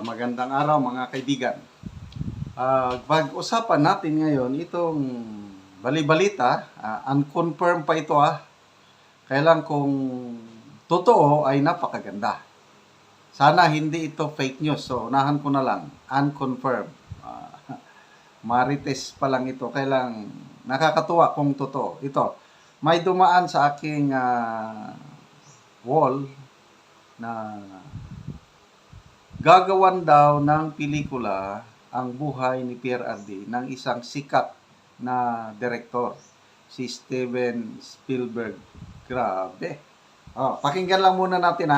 Magandang araw mga kaibigan. Pag-usapan natin ngayon itong balibalita, unconfirmed pa ito Kailan kung totoo ay napakaganda. Sana hindi ito fake news. So unahan ko na lang, unconfirmed. Marites pa lang ito. Kailang nakakatuwa kung totoo. Ito, may dumaan sa aking wall na gagawan daw ng pelikula ang buhay ni Pierre Ardi ng isang sikat na direktor, si Steven Spielberg. Grabe. Pakinggan lang muna natin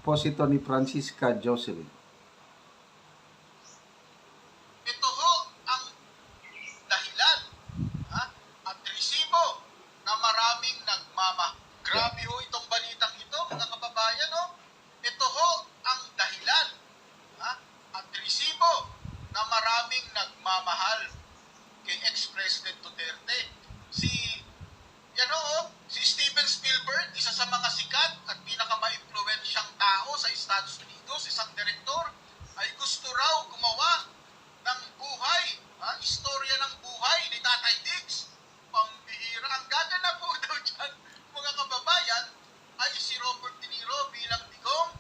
post ito ni Francisca Jocelyn. Ito ho ang dahilan at resibo na maraming Grabe ho itong balitang ito, mga kababayan. Ito ho ang dahilan at resibo na maraming nagmamahal kay ex-President Duterte. Si Steven Spielberg, isa sa mga sikat at pinaka-maimpluwensyang tao sa Estados Unidos, isang direktor, ay gusto raw gumawa ng buhay, istorya ng buhay ni Tatay Diggs. Pambihira. Ang gaganap po daw dyan, mga kababayan, ay si Robert De Niro bilang Digong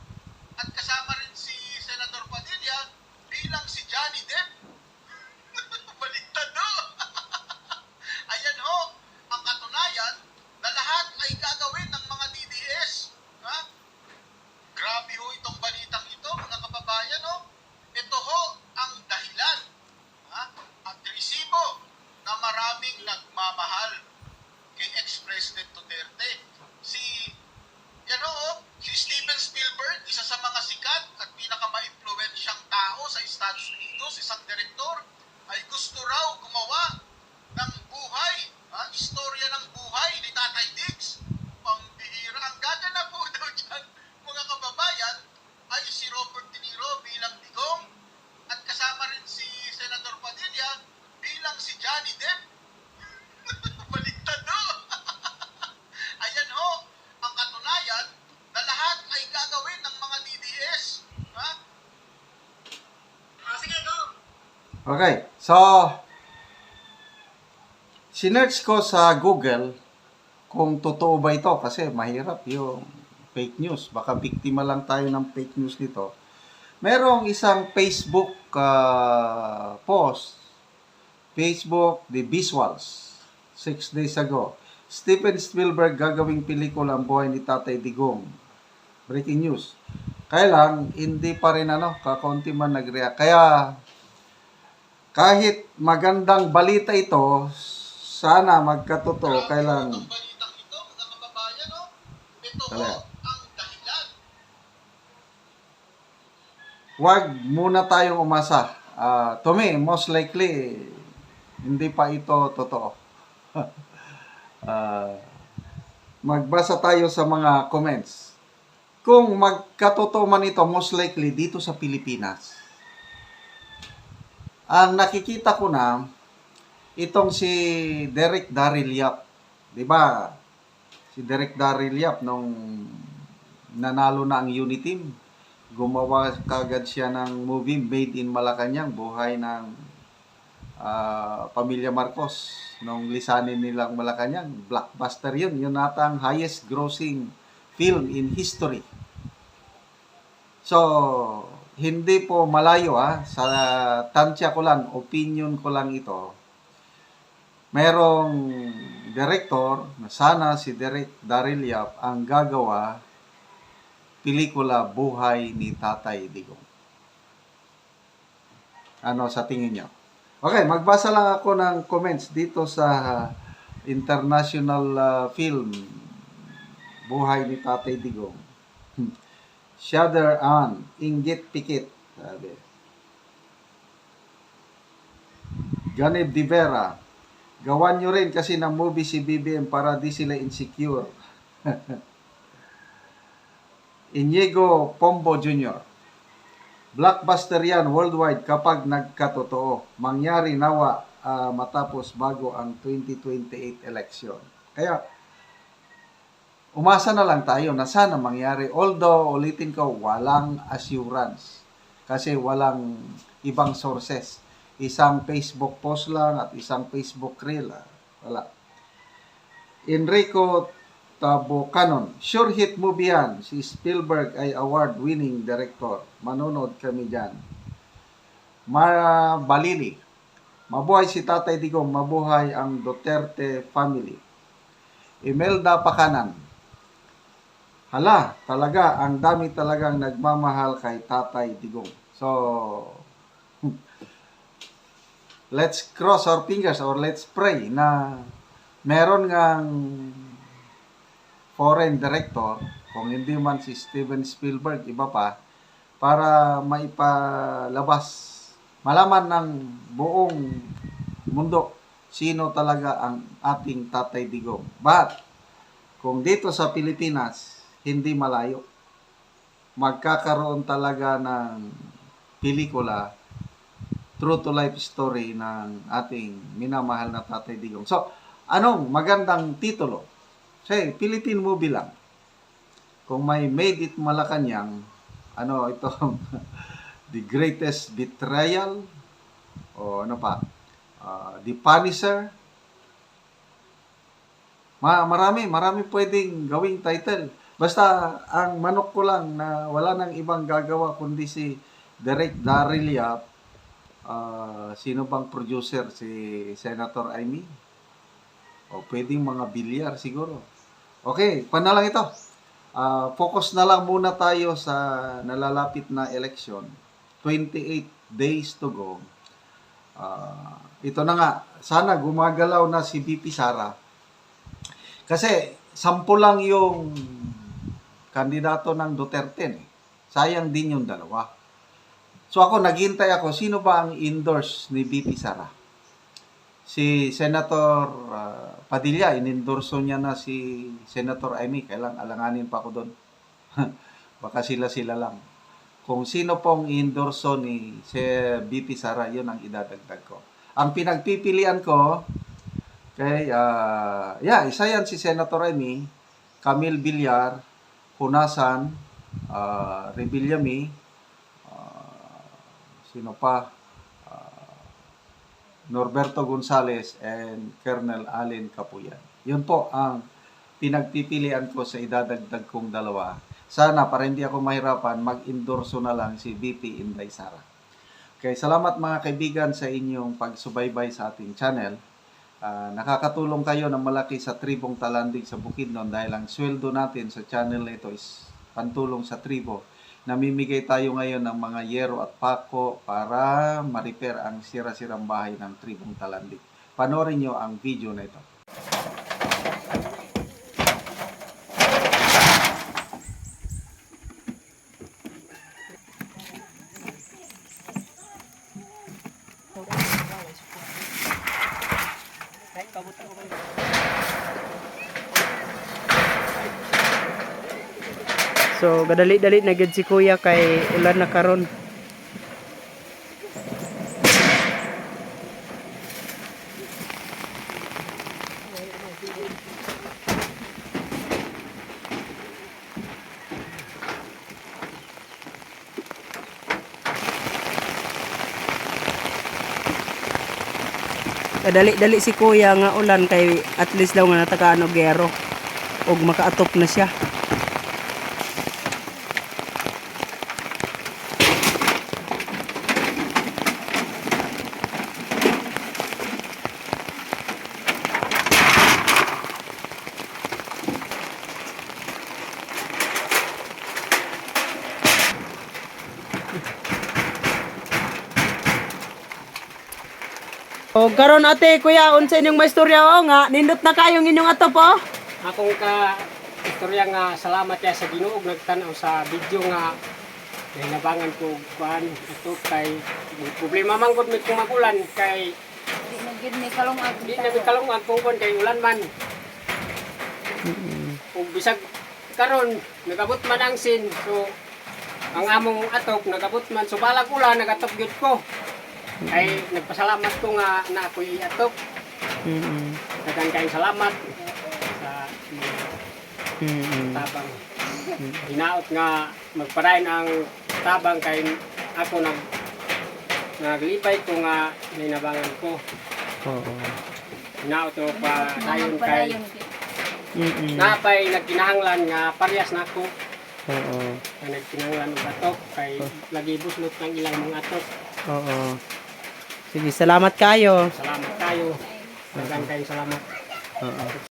at kasama rin si Senator Padilla bilang si Johnny Depp. Baliktad no? Ayan ho, ang katunayan na lahat ay gagawin ng mga DDS. Grabe ho itong balitang ito, mga kababayan. Ito ho ang dahilan at resibo na maraming nagmamahal kay ex-President Duterte. Si Steven Spielberg, isa sa mga sikat at pinaka-maimpluwensyang tao sa Estados Unidos, isang direktor, ay gusto raw gumawa ng buhay, istorya ng buhay ni Tatay Diggs. Pambihira. Ang gaganap po daw dyan, mga kababayan, ay si Robert De Niro bilang Digong at kasama rin si Senator Padilla bilang si Johnny Depp. Baliktad no? Ayan ho, ang katunayan na lahat ay gagawin ng mga DDS. Sige, go! Okay, so sinearch ko sa Google kung totoo ba ito kasi mahirap yung fake news. Baka biktima lang tayo ng fake news nito. Merong isang Facebook post, Facebook The Visuals, 6 days ago. Steven Spielberg gagawing pelikula ang buhay ni Tatay Digong. Breaking news. Kaya lang, hindi pa rin kakaunti man nag-react. Kaya, kahit magandang balita ito, sana magkatotoo. Kailan Ang balitang ito, mga kababayan, ito ho Kaya, ang dahilan. wag muna tayong umasa. To me, most likely, hindi pa ito totoo. Magbasa tayo sa mga comments. Kung magkatotoo man ito, most likely dito sa Pilipinas. Ang nakikita ko na, itong si Derek Darryl Yap. Diba? Si Derek Darryl Yap, nung nanalo na ang Uniteam, gumawa kagad siya ng movie Made in Malacanang, buhay ng pamilya Marcos. Nung lisanin nilang Malacanang, blockbuster yun. Yun ata ang highest grossing film in history. So, hindi po malayo sa tansya ko lang, opinion ko lang ito. Merong director na sana si Derek Darryl Yap ang gagawa pelikula buhay ni Tatay Digong. Ano sa tingin nyo? Okay, magbasa lang ako ng comments dito sa international film buhay ni Tatay Digong. Shudder on, inggit pikit. Sabi. Ganib Di Vera, gawan nyo rin kasi ng movie si BBM para di sila insecure. Inigo Pombo Jr. Blockbuster yan worldwide kapag nagkatotoo. Mangyari nawa matapos bago ang 2028 election. Kaya, umasa na lang tayo na sana mangyari. Although, ulitin ko, walang assurance. Kasi walang ibang sources. Isang Facebook post lang at isang Facebook reel. Wala. Enrico Tabocanon. Sure hit movie yan. Si Spielberg ay award-winning director. Manonood kami dyan. Mara Balili. Mabuhay si Tatay Digong. Mabuhay ang Duterte family. Imelda Pakanan. Hala, talaga, ang dami talagang nagmamahal kay Tatay Digong. So, let's cross our fingers or let's pray na meron ngang foreign director, kung hindi man si Steven Spielberg, iba pa, para maipalabas, malaman ng buong mundo sino talaga ang ating Tatay Digong. But, kung dito sa Pilipinas, hindi malayo, magkakaroon talaga ng pelikula, true to life story ng ating minamahal na Tatay Digong. So, anong magandang titulo? Say, Philippine movie lang. Kung may Made It Malacanang, ano itong The Greatest Betrayal, o ano pa, The Punisher. Marami pwedeng gawing title. Basta, ang manok ko lang na wala nang ibang gagawa kundi si Derek Darryl Yap. Sino bang producer? Si Senator Amy? O pwedeng mga bilyar siguro. Okay, panalang ito. Focus na lang muna tayo sa nalalapit na election. 28 days to go. Ito na nga, sana gumagalaw na si VP Sara. Kasi 10 lang yung kandidato ng Duterte. Sayang din yung dalawa. So ako, naghintay ako, sino ba ang endorse ni VP Sara? Si Senator Padilla, inendorso niya na si Senator Amy. Kailang alanganin pa ako doon. Baka sila lang. Kung sino pong endorso ni VP Sara, yun ang idadagdag ko. Ang pinagpipilian ko, okay, isa yan si Senator Amy, Camille Villar, Hunasan, Rebillami, sino pa? Norberto Gonzales and Colonel Allen Capuyan. Yun po ang pinagpipilian ko sa idadagdag kong dalawa. Sana, para hindi ako mahirapan, mag-endorso na lang si VP Inday Sara. Okay, salamat mga kaibigan sa inyong pagsubaybay sa ating channel. Nakakatulong kayo ng malaki sa tribong Talandig sa Bukidnon dahil ang sweldo natin sa channel na ito is pantulong sa tribo. Namimigay tayo ngayon ng mga yero at pako para ma-repair ang sira-sirang bahay ng tribong Talandig. Panoorin nyo ang video na ito. So, gadali-dali na gid si Kuya kay ulan na karon. Gadali-dali si Kuya nga ulan kay at least daw nga natakaano gero ug makaatop na siya. O karon ate, Kuya, unsa inyong maistorya nga nindot na kayong inyong atop po? Akong istorya nga salamat kaya sa Ginoo ug nagtan-aw sa video nga hinabangan ko kuan ito kay problema man gud mi kung magulan kay Di na gid may kalungag. di na mi kalungan kung kuan kay ulan man. Ug bisag karon nagabot man ang sin so ang among atop nagabot man so balag ulan nagatop gyud ko. Ay nagpasalamat ko nga na ako'y atop. Daghang kayong salamat sa tabang. Hinaot nga magparayon ang tabang kay ako naglipay ko nga ninabangan ko. Oo. Hinaot ko pa dayon Padayon. kay napay nagkinahanglan nga parehas na ako. Oo. Nga nagkinahanglan og atok kay lagi buslot ng ilang mga atok. Oo. Sige, salamat kayo. Salamat kayo. Daghang kayo salamat. Oo.